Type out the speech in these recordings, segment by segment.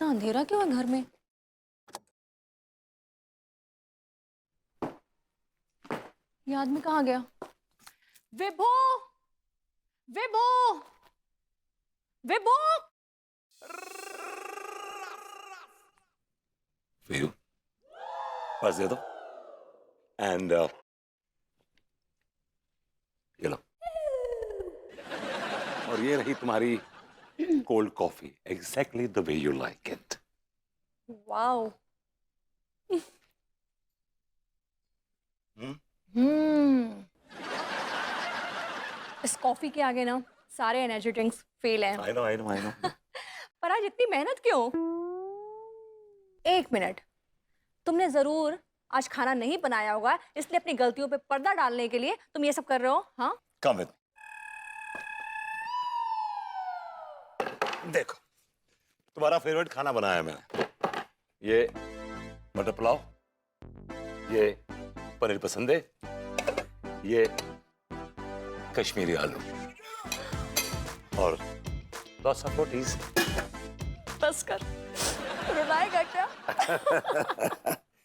इतना अंधेरा क्यों है घर में? ये आदमी कहाँ गया? विभू, विभू, विभू। वीरू, पर्स दे दो एंड ये लो। और ये रही तुम्हारी cold coffee, exactly the way you like it. Wow. इस कॉफी के आगे ना सारे एनर्जी ड्रिंक्स फेल हैं। I know I know I know. पर आज इतनी मेहनत क्यों? एक मिनट, तुमने जरूर आज खाना नहीं बनाया होगा, इसलिए अपनी गलतियों पे पर्दा डालने के लिए तुम ये सब कर रहे हो। हाँ, कम विद देखो, तुम्हारा फेवरेट खाना बनाया मैंने। ये मटर पुलाव, ये पनीर पसंदे, ये कश्मीरी आलू और lots of rotis। बस कर, रुलाएगा क्या?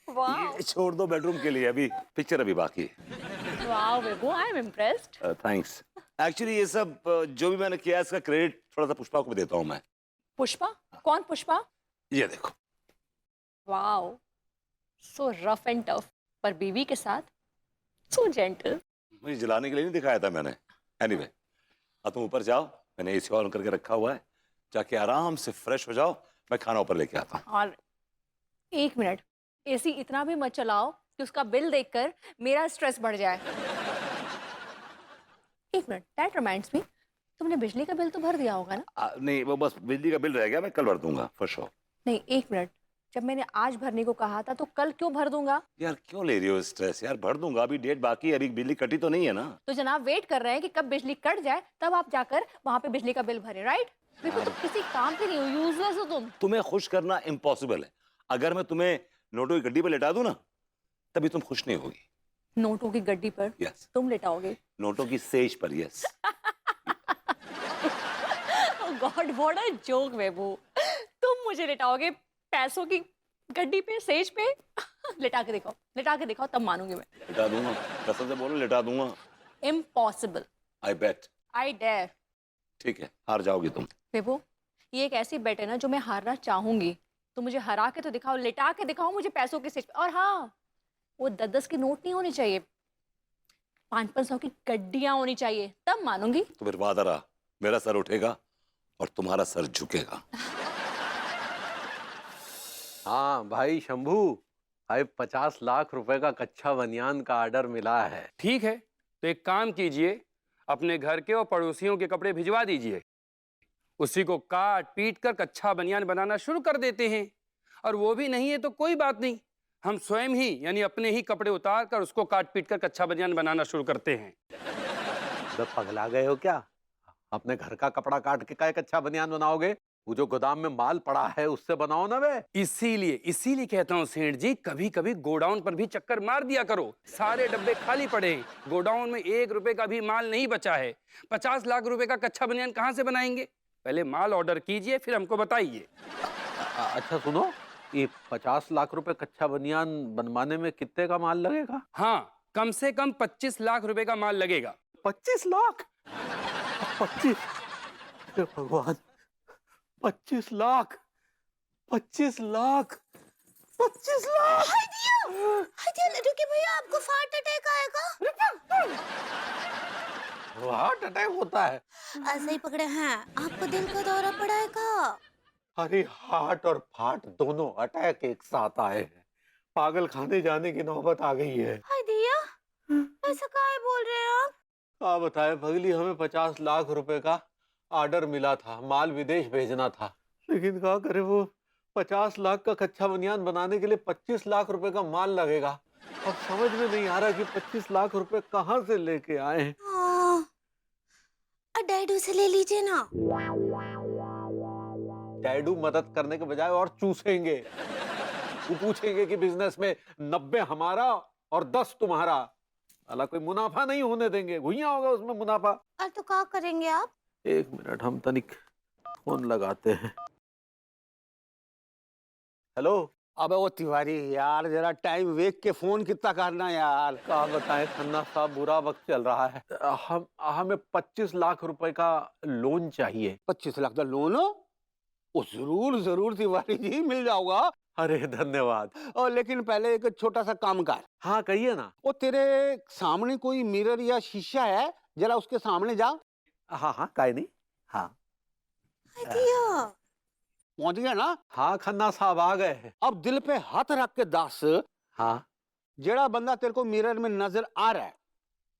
वाह, ये छोड़ दो बेडरूम के लिए, अभी पिक्चर अभी बाकी है। वाह Vibhu, I am impressed. Thanks. Actually ये सब जो भी मैंने किया है, इसका क्रेडिट थोड़ा सा पुष्पा को भी देता हूँ मैं। पुष्पा? कौन पुष्पा? ये देखो। Wow, so rough and tough, पर बीवी के साथ सो जेंटल। मुझे जलाने के लिए नहीं दिखाया था मैंने। एनीवे, अब तुम ऊपर जाओ, मैंने एसी ऑन करके रखा हुआ है, जाके आराम से फ्रेश हो जाओ, मैं खाना ऊपर लेके आता हूँ। और एक मिनट, एसी इतना भी मत चलाओ कि उसका बिल देखकर मेरा स्ट्रेस बढ़ जाए। एक मिनट, दैट रिमाइंड्स मी, तुमने बिजली का बिल तो भर दिया होगा ना? नहीं, वो बस बिजली का बिल रह गया, मैं कल भर दूंगा फॉर श्योर। नहीं, एक मिनट, जब मैंने आज भरने को कहा था तो कल क्यों भर दूंगा? यार क्यों ले रही हो स्ट्रेस? यार भर दूंगा, अभी डेट बाकी है, अभी बिजली कटी तो नहीं है ना। तो जनाब वेट कर रहे हैं कि कब बिजली कट जाए तब आप जाकर वहां पे बिजली का बिल भरे, राइट? बिल्कुल, तुम किसी काम के नहीं हो, यूजलेस हो तुम। तुम्हें खुश करना इम्पॉसिबल है। अगर मैं तुम्हें नोटों की गड्डी पर लेटा दूं ना, तभी तुम खुश नहीं होगी। नोटों की गड्डी पर यस। तुम लेटाओगे? नोटों की सेज पर, yes. God, what a joke बेबू। तुम मुझे लेटाओगे पैसों की गड्डी पे, सेज पे? लेटा के दिखाओ, लेटा के दिखाओ, तब मानूंगी मैं। लेटा दूंगा, कसम से बोलो, लेटा दूंगा। Impossible. I bet. I dare. ठीक है, हार जाओगी तुम। बेबू, ये एक ऐसी बेट है ना जो मैं हारना चाहूंगी। तो मुझे हरा के तो दिखाओ, लेटा के दिखाओ मुझे पैसों की सेज पे। और हाँ, वो 10-10 की नोट नहीं होनी चाहिए, 500-500 की गड्डियां होनी चाहिए, तब मानूंगी। तो फिर वादा रहा, मेरा सर उठेगा और तुम्हारा सर झुकेगा। हाँ भाई शंभू, भाई 50 लाख रुपए का कच्चा बनियान का ऑर्डर मिला है। ठीक है, तो एक काम कीजिए, अपने घर के और पड़ोसियों के कपड़े भिजवा दीजिए, उसी को काट पीट कर कच्चा बनियान बनाना शुरू कर देते हैं। और वो भी नहीं है तो कोई बात नहीं, हम स्वयं ही यानी अपने ही कपड़े उतार कर उसको काट पीट कर कच्चा बनियान बनाना शुरू करते हैं। तो पगला गए हो क्या? अपने घर का कपड़ा काट के काय कच्चा बनियान बनाओगे? वो जो गोदाम में माल पड़ा है उससे बनाओ ना बे। इसीलिए कहता हूँ सेठ जी, कभी कभी गोडाउन पर भी चक्कर मार दिया करो। सारे डब्बे खाली पड़े हैं, गोडाउन में 1 रुपए का भी माल नहीं बचा है। 50 लाख रुपए का कच्चा बनियान कहाँ से बनाएंगे? पहले माल ऑर्डर कीजिए, फिर हमको बताइए। अच्छा सुनो, ये 50 लाख रुपए कच्चा बनियान बनवाने में कितने का माल लगेगा? हाँ, कम से कम 25 लाख रुपए का माल लगेगा। 25 लाख? 25? हे भगवान, 25 लाख, 25 लाख, 25 लाख! हाय दिया लड्डू के भैया, आपको हार्ट अटैक आएगा। हार्ट अटैक होता है? ऐसे ही पकड़े हैं, आपको दिल का दौरा पड़ा है का? अरे हार्ट और फाट दोनों अटैक एक साथ आए हैं, पागल खाने जाने की नौबत आ गई है। हाय दिया, ऐसा काहे बोल रहे हैं आप? आप बताए पगली, हमें 50 लाख रुपए का ऑर्डर मिला था, माल विदेश भेजना था, लेकिन क्या करे, वो 50 लाख का कच्चा बनियान बनाने के लिए 25 लाख रुपए का माल लगेगा। अब समझ में नहीं आ रहा कि 25 लाख रुपए कहाँ से लेके आए हैं। डैडू से ले लीजिए ना। डैडू मदद करने के बजाय और चूसेंगे। वो पूछेंगे कि बिजनेस में 90 हमारा और 10 तुम्हारा, अला कोई मुनाफा नहीं होने देंगे, भुइयां होगा उसमें मुनाफा। तो क्या करेंगे आप? 1 मिनट, हम तनिक फोन लगाते हैं। हेलो। अबे वो तिवारी यार, जरा टाइम वेख के फोन कितना करना यार। क्या बताएं खन्ना साहब, बुरा वक्त चल रहा है। हमें 25 लाख रुपए का लोन चाहिए। 25 लाख का लोन हो? ओ जरूर जरूर तिवारी जी, मिल जाऊंगा। अरे धन्यवाद। और लेकिन पहले एक छोटा सा काम कर। हाँ कहिए ना। वो तेरे सामने कोई मिरर या शीशा है? जरा उसके सामने जा। हाँ हाँ काहे नहीं। हाँ दिया पहुंच गया ना? हाँ खन्ना साहब आ गए। अब दिल पे हाथ रख के दस, हाँ जेड़ा बंदा तेरे को मिरर में नजर आ रहा है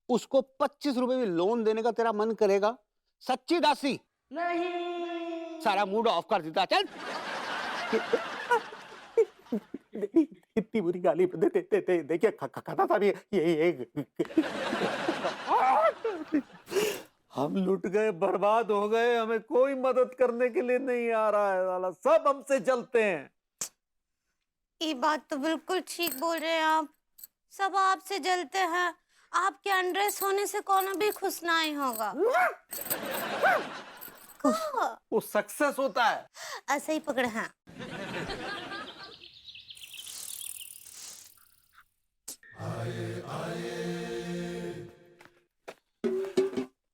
उसको 25 रुपए में लोन देने का तेरा मन करेगा? सच्ची दासी? नहीं। सारा मूड ऑफ कर देता। चल। इतनी बुरी गाली देखिए खन्ना साहब, ये हम लुट गए, बर्बाद हो गए। हमें कोई मदद करने के लिए नहीं आ रहा है। साला सब हमसे जलते हैं। ये बात तो बिल्कुल ठीक बोल रहे हैं आप। सब आपसे जलते हैं। आपके अनड्रेस होने से कौन भी खुश नहीं होगा। कहाँ? वो सक्सेस होता है। ऐसे ही पकड़े हैं।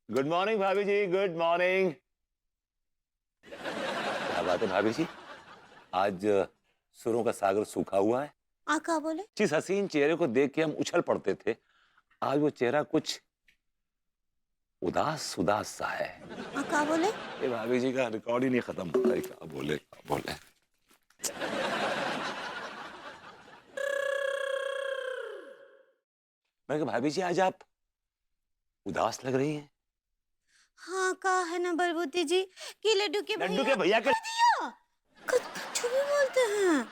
गुड मॉर्निंग भाभी जी, गुड मॉर्निंग। क्या बात है भाभी जी, आज सुरों का सागर सूखा हुआ है। आका बोले जिस हसीन चेहरे को देख के हम उछल पड़ते थे, आज वो चेहरा कुछ उदास उदास सा है। आका बोले ये भाभी जी का रिकॉर्ड ही नहीं खत्म होता है। क्या बोले क्या बोले। मैं कहा भाभी जी आज आप उदास लग रही हैं। हाँ कहा है ना बलबूती जी कि लड्डू के भैया के दिया कुछ भी बोलते हैं।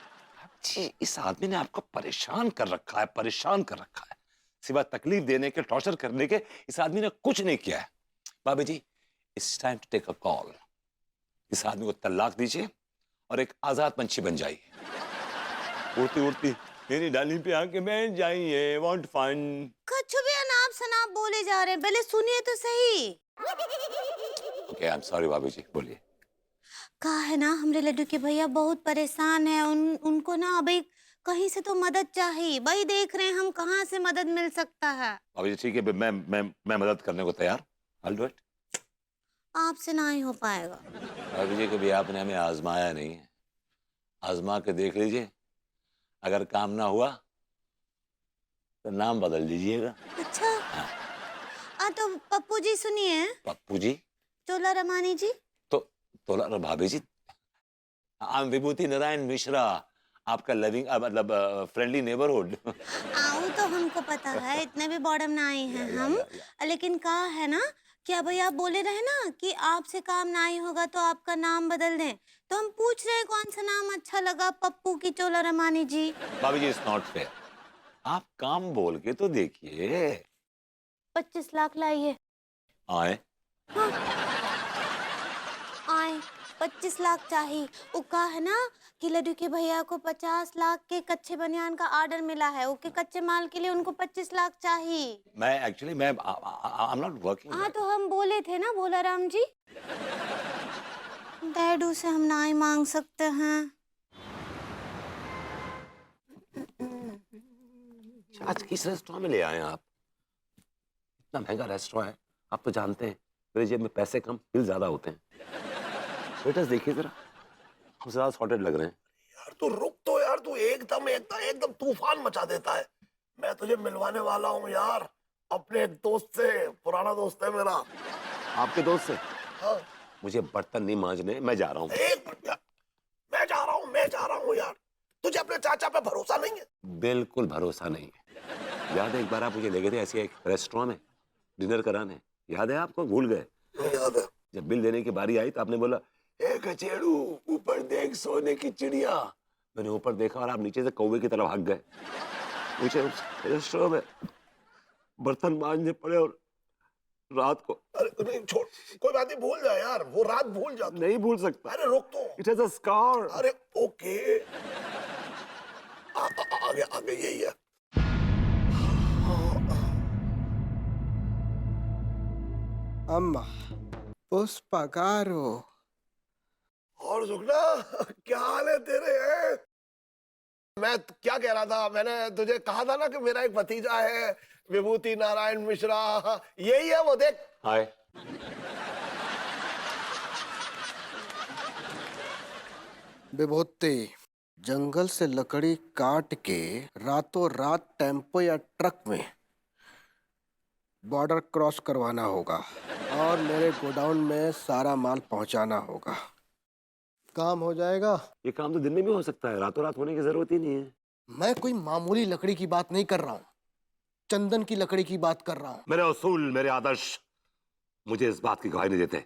जी, इस आदमी ने आपको परेशान कर रखा है, परेशान कर रखा है। सिवा तकलीफ देने के, टॉर्चर करने के, इस आदमी ने कुछ नहीं किया है। भाभी जी, it's time to take a call. इस आदमी को तलाक दीजिए और एक आजाद पंछी बन जाइए। उड़ती उड़ती मेरी डाली पे आके बैठ जाइए। Want fun. कुछ भी अनाप शनाप बोले जा रहे हैं, पहले सुनिए तो सही। ओके, आई एम सॉरी भाभी जी, बोलिए। कहा है ना हमरे लड्डू के भैया बहुत परेशान है। उनको ना अभी कहीं से तो मदद चाहिए। वही देख रहे हैं हम कहाँ से मदद मिल सकता है। भाभी जी ठीक है, मैं मदद करने को तैयार। I'll do it। आपसे ना ही हो पाएगा। भाभी जी कभी आपने हमें आजमाया नहीं है, आजमा के देख लीजिए। अगर काम ना हुआ तो नाम बदल दीजिएगा। अच्छा तो पप्पू जी सुनिए। पप्पू जी? चोला रमानी जी। तो भाभी जी, आई एम विभूति नारायण मिश्रा, आपका लविंग मतलब फ्रेंडली नेबरहुड। आऊ तो हमको पता है, इतने भी बॉडम ना आए हैं हम। लेकिन कहा है ना क्या भैया, आप बोले रहे ना कि आपसे काम ना ही होगा तो आपका नाम बदल दें। तो हम पूछ रहे हैं कौन सा नाम अच्छा लगा, पप्पू की चोला रमानी जी। भाभी जी, इट्स नॉट फेयर। आप काम बोल के तो देखिए। 25 लाख लाइए। आए? हाँ। आए 25 लाख चाहिए। वो कहा है ना कि लड्डू के भैया को 50 लाख के कच्चे बनियान का ऑर्डर मिला है। उसके कच्चे माल के लिए उनको 25 लाख चाहिए। मैं actually I am not working. हाँ तो हम बोले थे ना भोला राम जी, डैडू से हम ना ही मांग सकते हैं। आज किस रेस्टोरेंट में ले आए हैं आप? इतना महंगा रेस्टोरेंट है, आप तो जानते हैं मेरे जेब में पैसे कम, बिल ज्यादा होते हैं। वेटर्स देखिए जरा, हम ज्यादा सॉर्टेड लग रहे हैं। यार तू रुक तो यार, तू एकदम तूफान मचा देता है। मैं तुझे मिलवाने वाला हूँ यार, अपने एक दोस्त से, पुराना दोस्त है मेरा। आपके दोस्त से? हाँ। मुझे बर्तन नहीं मांजने, मैं जा रहा हूँ। एक मिनट यार, मैं जा रहा हूँ यार। तुझे अपने चाचा पे भरोसा नहीं है? बिल्कुल भरोसा नहीं है। याद है एक बार आप मुझे ले गए थे ऐसे एक रेस्टोरेंट में डिनर कराने, याद है आपको? भूल गए? याद है। जब बिल देने की बारी आई तो आपने बोला, ए कचेड़ू ऊपर देख सोने की चिड़िया। मैंने ऊपर देखा और आप नीचे से कौवे की तरह भाग गए। मुझे उस रेस्टोरेंट में बर्तन मांजने पड़े और रात को। अरे नहीं छोड़, कोई बात नहीं, भूल जा यार, वो रात भूल जा। नहीं भूल सकता। अरे रुक तो। It is a scar. अरे ओके, आगे यही है। अम्मा पुष्पकारो। और सुखना, क्या हाल है तेरे? हैं मैं क्या कह रहा था, मैंने तुझे कहा था ना कि मेरा एक भतीजा है विभूति नारायण मिश्रा, यही है वो, देख। हाय। विभूति, जंगल से लकड़ी काट के रातों रात टेम्पो या ट्रक में बॉर्डर क्रॉस करवाना होगा और मेरे गोडाउन में सारा माल पहुंचाना होगा। काम हो जाएगा। ये काम तो दिन में भी हो सकता है, रातों रात होने की जरूरत ही नहीं है। मैं कोई मामूली लकड़ी की बात नहीं कर रहा हूँ, चंदन की लकड़ी की बात कर रहा हूँ। मेरे उसूल, मेरे आदर्श मुझे इस बात की गवाही नहीं देते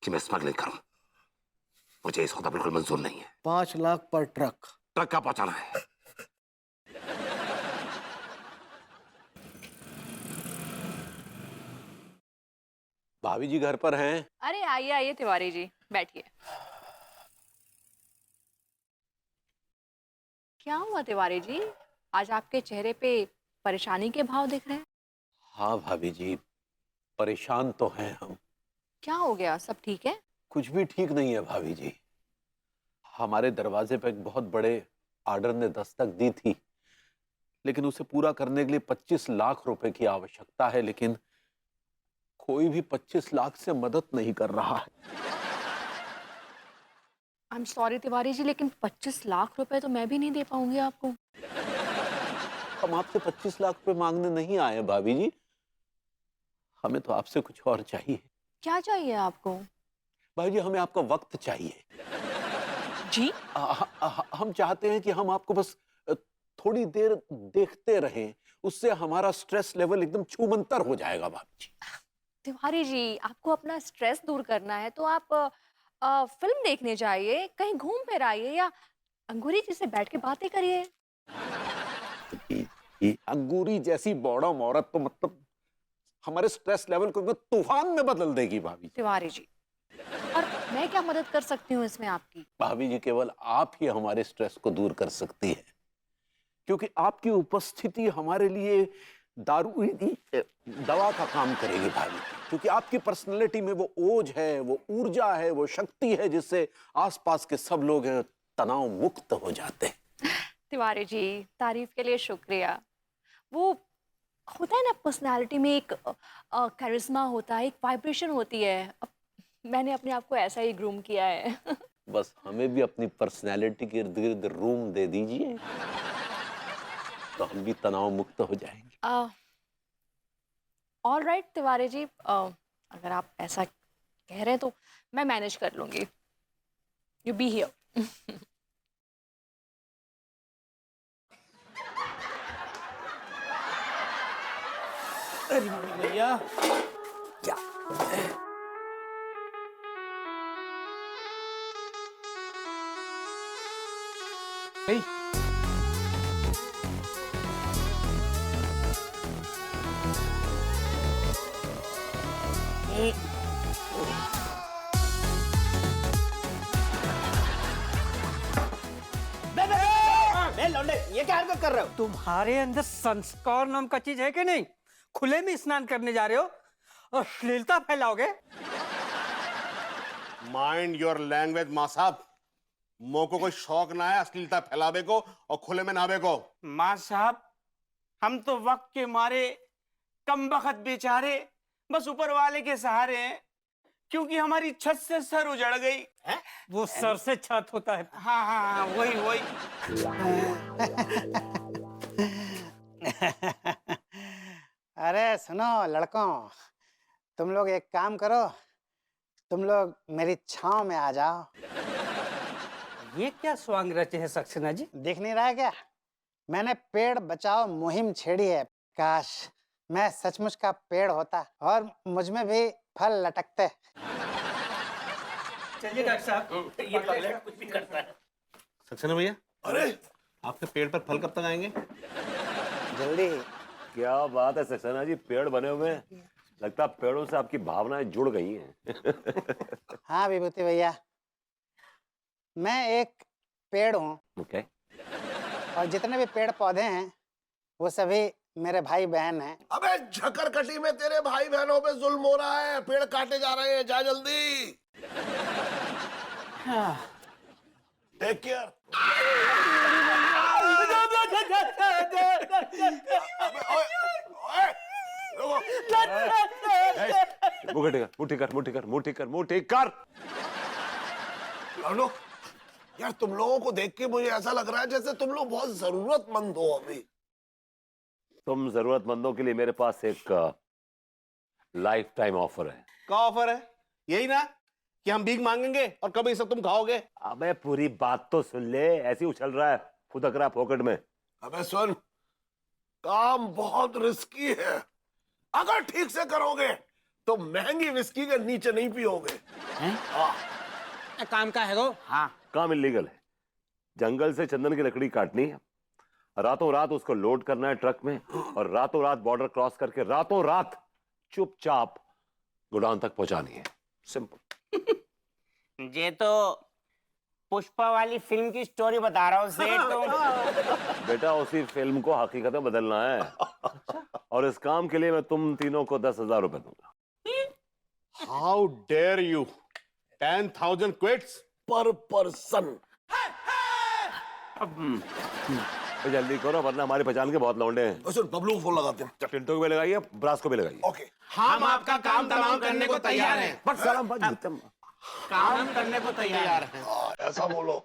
कि मैं स्मगलिंग करूं। मुझे इस सौदा बिल्कुल मंजूर नहीं है। 5 लाख पर ट्रक। ट्रक का पहुंचाना है। भाभी जी घर पर हैं? अरे आइए आइए तिवारी जी, बैठिए। क्या हुआ तिवारी जी, आज आपके चेहरे पे परेशानी के भाव दिख रहे हैं? हाँ भाभी जी, परेशान तो हैं हम। क्या हो गया, सब ठीक है? कुछ भी ठीक नहीं है भाभी जी। हमारे दरवाजे पर एक बहुत बड़े ऑर्डर ने दस्तक दी थी, लेकिन उसे पूरा करने के लिए 25 लाख रुपए की आवश्यकता है, लेकिन कोई भी 25 लाख से मदद नहीं कर रहा है। I am sorry Tiwari ji, लेकिन 25 लाख रुपए तो मैं भी नहीं दे पाऊंगी आपको। हम आपसे 25 लाख रुपए मांगने नहीं आए हैं भाभी जी, हमें तो आपसे कुछ और चाहिए। क्या चाहिए आपको? भाई जी, हमें आपका वक्त चाहिए जी? हम चाहते हैं कि हम आपको बस थोड़ी देर देखते रहें, उससे हमारा स्ट्रेस लेवल एकदम छूमंतर हो जाएगा भाभी जी। तिवारी जी, आपको अपना स्ट्रेस दूर करना है तो आप फिल्म देखने जाइए, कहीं घूम फिर आइए, या अंगूरी जी से बैठ के बातें करिए। अंगूरी जैसी बॉडम औरत तो मतलब हमारे स्ट्रेस लेवल को तूफान में बदल देगी भाभी जी। तिवारी जी, और मैं क्या मदद कर सकती हूँ इसमें आपकी? भाभी जी, केवल आप ही हमारे स्ट्रेस को दूर कर सकती है, क्योंकि आपकी उपस्थिति हमारे लिए दारू दवा का काम करेगी भाभी, क्योंकि आपकी पर्सनैलिटी में वो ओज है, वो ऊर्जा है, वो शक्ति है, जिससे आसपास के सब लोग तनाव मुक्त हो जाते हैं। तिवारी जी, तारीफ के लिए शुक्रिया। वो होता है ना, पर्सनालिटी में एक कैरिश्मा होता है, एक वाइब्रेशन होती है। अब मैंने अपने आप को ऐसा ही ग्रूम किया है। बस हमें भी अपनी पर्सनैलिटी के इर्द गिर्द रूम दे दीजिए, तो हम भी तनाव मुक्त हो जाएंगे। ऑल राइट तिवारी जी, अगर आप ऐसा कह रहे हैं तो मैं मैनेज कर लूंगी। You be here. भैया क्या? ये क्या हरकत कर रहे हो? तुम्हारे अंदर संस्कार नाम का चीज है कि नहीं? खुले में स्नान करने जा रहे हो और अश्लीलता फैलाओगे। माइंड योर लैंग्वेज माँ साहब, मो को कोई शौक ना है अश्लीलता फैलावे को और खुले में नहावे को। माँ साहब, हम तो वक्त के मारे कमबख्त बेचारे बस ऊपर वाले के सहारे हैं, क्योंकि हमारी छत से सर उजड़ गई है? वो सर से छत होता है। हाँ हाँ हाँ, वही वही। अरे सुनो लड़कों, तुम लोग एक काम करो, तुम लोग मेरी छांव में आ जाओ। ये क्या स्वांग रचे है सक्सेना जी? दिख नहीं रहा है क्या? मैंने पेड़ बचाओ मुहिम छेड़ी है। काश मैं सचमुच का पेड़ होता और मुझ में भी फल लटकते। चलिए डॉक्टर साहब, ये पगले कुछ भी करता है। सक्सेना भैया, अरे आपके पेड़ पर फल कब तक आएंगे? जल्दी। क्या बात है सक्सेना जी, पेड़ बने हुए हैं। लगता है पेड़ों से आपकी भावनाएं जुड़ गई हैं। हाँ विभूति भैया, मैं एक पेड़ हूँ। ओके। और जितने भी पेड़ पौधे हैं वो सभी मेरे भाई बहन हैं। अबे झकरकटी में तेरे भाई बहनों पे जुल्म हो रहा है, पेड़ काटे जा रहे हैं, जा जल्दी। Take care. मुट्ठी कर मुट्ठी कर मुट्ठी कर मुट्ठी कर। लाडो, यार तुम लोगों को देख के मुझे ऐसा लग रहा है जैसे तुम लोग बहुत जरूरतमंद हो अभी। तुम जरूरतमंदों के लिए मेरे पास एक लाइफ टाइम ऑफर है। क्या ऑफर है? यही ना कि हम भीख मांगेंगे और कभी सब तुम खाओगे? अबे पूरी बात तो सुन ले, ऐसे ही उछल रहा है, फुदक रहा है पॉकेट में। अबे सुन, काम बहुत रिस्की है। अगर ठीक से करोगे तो महंगी विस्की के नीचे नहीं पियोगे। हाँ। काम का है वो? हाँ काम इलीगल है। जंगल से चंदन की लकड़ी काटनी है, रातों रात उसको लोड करना है ट्रक में, और रातों रात बॉर्डर क्रॉस करके रातों रात चुपचाप गोडाउन तक पहुंचानी है। सिंपल। ये तो पुष्पा वाली फिल्म की स्टोरी बता रहा हूँ सेठ तुम। बेटा उसी फिल्म को हकीकत में बदलना है, और इस काम के लिए मैं तुम तीनों को 10,000 रुपए दूंगा। How dare you! 10,000 quits per person. तो जल्दी करो वरना हमारी पहचान के बहुत लौंडे हैं। सुन, बबलू को फोन लगाते हैं। टिंटो को भी लगाइए, ब्रास को भी लगाइए। ओके। हम आपका काम तमाम करने को तैयार हैं। बस सलाम बस। काम करने को तैयार हैं। हाँ, ऐसा बोलो।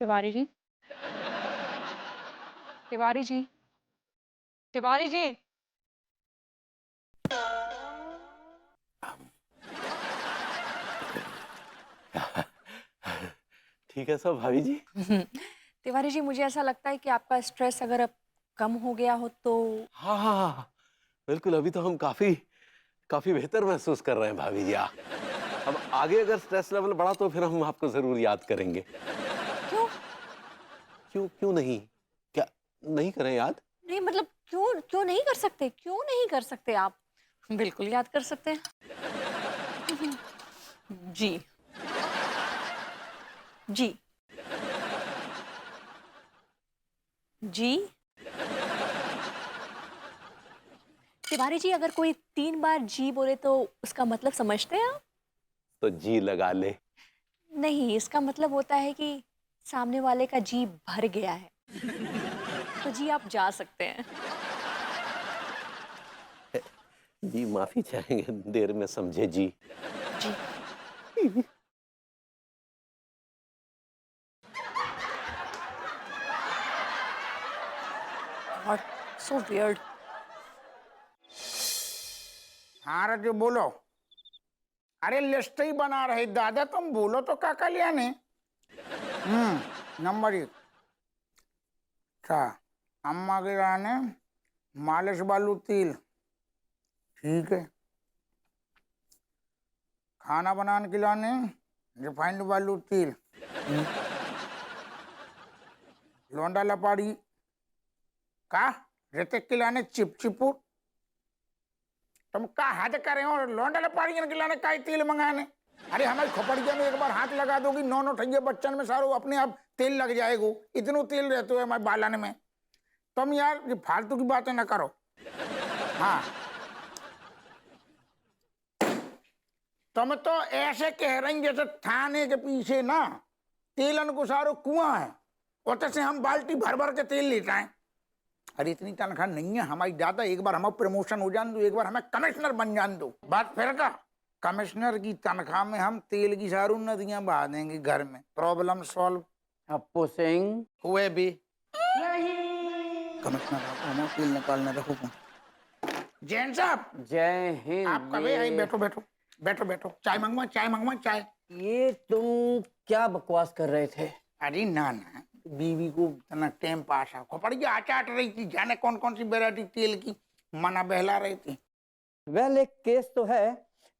तिवारी जी, तिवारी जी, तिवारी जी। ठीक है सब भाभी जी। तिवारी जी, मुझे ऐसा लगता है कि आपका स्ट्रेस अगर अब कम हो गया हो तो। हाँ हाँ हाँ, बिल्कुल। अभी तो हम काफी काफी बेहतर महसूस कर रहे हैं भाभी जी। अब आगे अगर स्ट्रेस लेवल बढ़ा तो फिर हम आपको जरूर याद करेंगे। क्यों? क्यों नहीं? क्या नहीं करें याद? नहीं मतलब क्यों क्यों नहीं कर सकते? क्यों नहीं कर सकते आप? बिल्कुल याद कर सकते हैं। जी जी जी। तिवारी जी, अगर कोई 3 बार जी बोले तो उसका मतलब समझते हैं आप? तो जी लगा ले। नहीं, इसका मतलब होता है कि सामने वाले का जी भर गया है। तो जी आप जा सकते हैं। जी माफी चाहेंगे, देर में समझे जी। जी। God, so weird. हाँ रजू बोलो। अरे लिस्ट ही बना रहे दादा, तुम बोलो तो काका लिया ने। नंबर 1। अच्छा, अम्मा के लाने मालिश बालू तिल, ठीक है। खाना बनाने के लाने रिफाइंड बालू तिल, लोंडा लपाड़ी का ऋतिक खिलाने चिपचिपू तुम का हद करे हो लोंडा लपाड़ी खिलाने का तेल मंगाने अरे हमारी खोपड़िया में एक बार हाथ लगा दोगी नौ ठैया बच्चन में सारो अपने आप तेल लग जाएगा इतनो तेल रहते हो हमारे बालन में तुम यार ये फालतू की बातें ना करो हाँ तुम तो ऐसे कह रही जैसे थाने के पीछे ना तेलन को सारो कुआं है उतर से हम बाल्टी भर भर के तेल लेता है अरे इतनी तनख्वाह नहीं है हमारी ज्यादा एक बार हमारा प्रमोशन हो जान दो एक बार हमें कमिश्नर बन जान दो बात फिर का कमिश्नर की तनख्वाह में हम तेल की सारू नदियां बहा देंगे घर में प्रॉब्लम सॉल्व अपू सिंह हुए भी कमिश्नर हमें तेल निकालने का हुक्म जैन साहब जय हिंद। आप कभी आई बैठो बैठो बैठो बैठो चाय मंगवा चाय ये तुम क्या बकवास कर रहे थे? अरे ना ना बीवी को इतना टाइम पास है खोपड़ी आचाट रही थी जाने कौन कौन सी वैरायटी तेल की मना बहला रही थी वेल एक केस तो है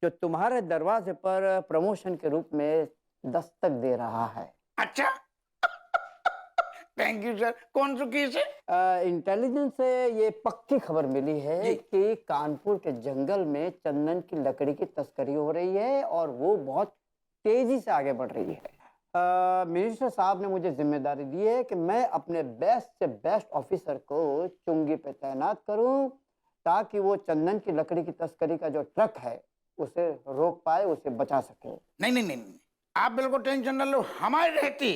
जो तुम्हारे दरवाजे पर प्रमोशन के रूप में दस्तक दे रहा है। अच्छा थैंक यू सर कौन सा केस है इंटेलिजेंस से ये पक्की खबर मिली है कि कानपुर के जंगल में चंदन की लकड़ी की तस्करी हो रही है और वो बहुत तेजी से आगे बढ़ रही है। मिनिस्टर साहब ने मुझे जिम्मेदारी दी है कि मैं अपने बेस्ट से बेस्ट ऑफिसर को चुंगी पे तैनात करूं ताकि वो चंदन की लकड़ी की तस्करी का जो ट्रक है उसे रोक पाए उसे बचा सके। नहीं आप बिल्कुल टेंशन न लो हमारे रहती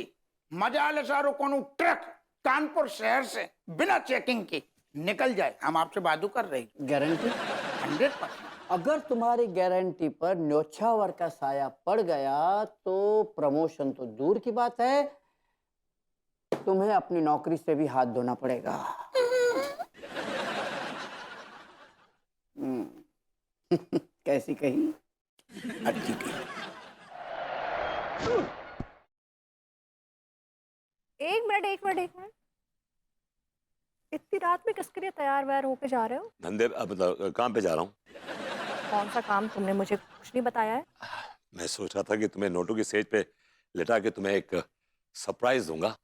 मजा ले सारो कोनो ट्रक कानपुर शहर से बिना चेकिंग के निकल जाए हम आपसे बातू कर रहे गारंटी 100%। अगर तुम्हारी गारंटी पर न्योछावर का साया पड़ गया तो प्रमोशन तो दूर की बात है तुम्हें अपनी नौकरी से भी हाथ धोना पड़ेगा। कैसी कही? अच्छी कही। एक मिनट इतनी रात में किसके लिए तैयार वैयार होके जा रहे हो? धंधे मतलब काम पे जा रहा हूँ। कौन सा काम तुमने मुझे कुछ नहीं बताया है? मैं सोच रहा था कि तुम्हें नोटों की सेज पे लिटा के तुम्हें एक सरप्राइज दूंगा।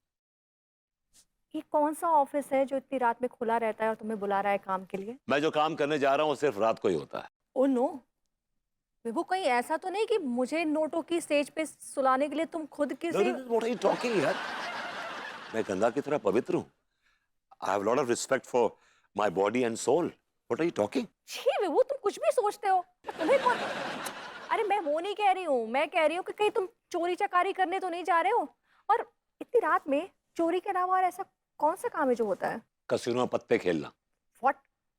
ये कौन सा ऑफिस है जो इतनी रात में खुला रहता है और तुम्हें बुला रहा है काम के लिए? मैं जो काम करने जा रहा हूँ सिर्फ रात को ही होता है। ओ नो विभू कहीं ऐसा तो नहीं कि मुझे नोटों की स्टेज पे सुलाने के लिए तुम खुद किसी What are you talking यार? मैं गंगा की तरह पवित्र हूँ। I have a lot of respect for my body and soul. What are you talking? छी विभू तुम कुछ भी सोचते हो तुम्हें कौन अरे मैं वो नहीं कह रही हूँ मैं कह रही हूँ कि कहीं तुम चोरी चकारी करने तो नहीं जा रहे हो और इतनी रात में चोरी के अलावा और ऐसा कौन सा काम है जो होता है? कसिनो में पत्ते खेलना। What?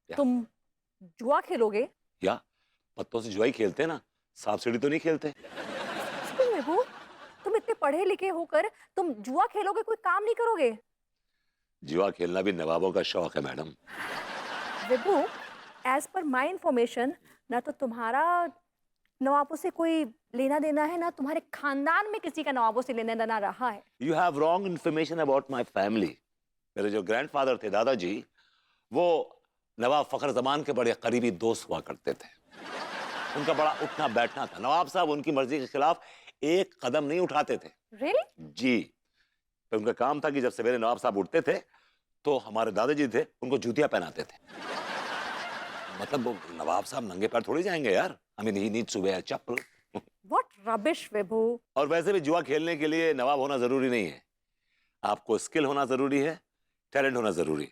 या। तुम जुआ खेलोगे? या पत्तों से जुआ ही खेलते हैं ना सांप सीढ़ी तो नहीं खेलते। विभू तुम इतने पढ़े लिखे होकर तुम जुआ खेलोगे कोई काम नहीं करोगे? जुआ खेलना भी नवाबों का शौक है मैडम। विभू एज पर माई इंफॉर्मेशन ना तो तुम्हारा नवाबों से कोई लेना देना है ना तुम्हारे खानदान में किसी का नवाबों से लेना देना रहा है। You have wrong information about my family. मेरे जो ग्रैंडफादर थे दादाजी वो नवाब फखर जमान के बड़े करीबी दोस्त हुआ करते थे। उनका बड़ा उठना बैठना था। नवाब साहब उनकी मर्जी के खिलाफ एक कदम नहीं उठाते थे। Really? जी तो उनका काम था कि जब सवेरे नवाब साहब उठते थे तो हमारे दादाजी थे उनको जूतियां पहनाते थे। मतलब वो नवाब साहब नंगे पैर थोड़ी जाएंगे यार। I mean he needs to wear chappal. What rubbish विभू। और वैसे भी जुआ खेलने के लिए नवाब होना जरूरी नहीं है। आपको स्किल होना जरूरी है टैलेंट होना जरूरी है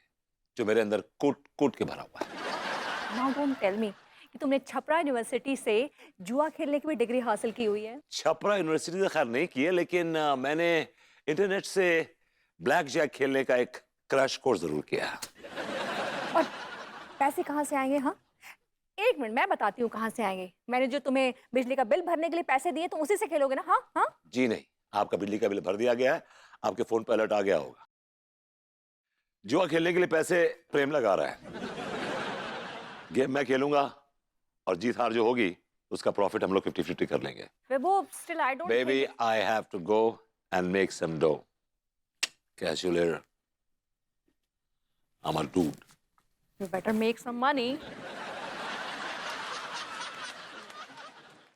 जो मेरे अंदर कूट के भरा हुआ है। Now don't tell me कि तुमने छपरा यूनिवर्सिटी से जुआ खेलने की भी डिग्री हासिल की हुई है। छपरा यूनिवर्सिटी से खैर नहीं की है लेकिन मैंने इंटरनेट से ब्लैक जैक खेलने का एक क्रैश कोर्स जरूर किया है। और पैसे कहाँ से आएंगे? हाँ एक मिनट मैं बताती हूँ कहाँ से आएंगे। मैंने जो तुम्हें बिजली का बिल भरने के लिए पैसे दिए तुम उसी से खेलोगे ना? हाँ हाँ जी नहीं आपका बिजली का बिल भर दिया गया है आपके फोन पर अलर्ट आ गया होगा। जुआ खेलने के लिए पैसे प्रेम लगा रहा है। गेम मैं खेलूंगा और जीत हार जो होगी उसका प्रॉफिट हम लोग 50-50 कर लेंगे। विभू still I don't Baby, think... I have to go and make some dough. Catch you later. I'm a dude. You better make some money.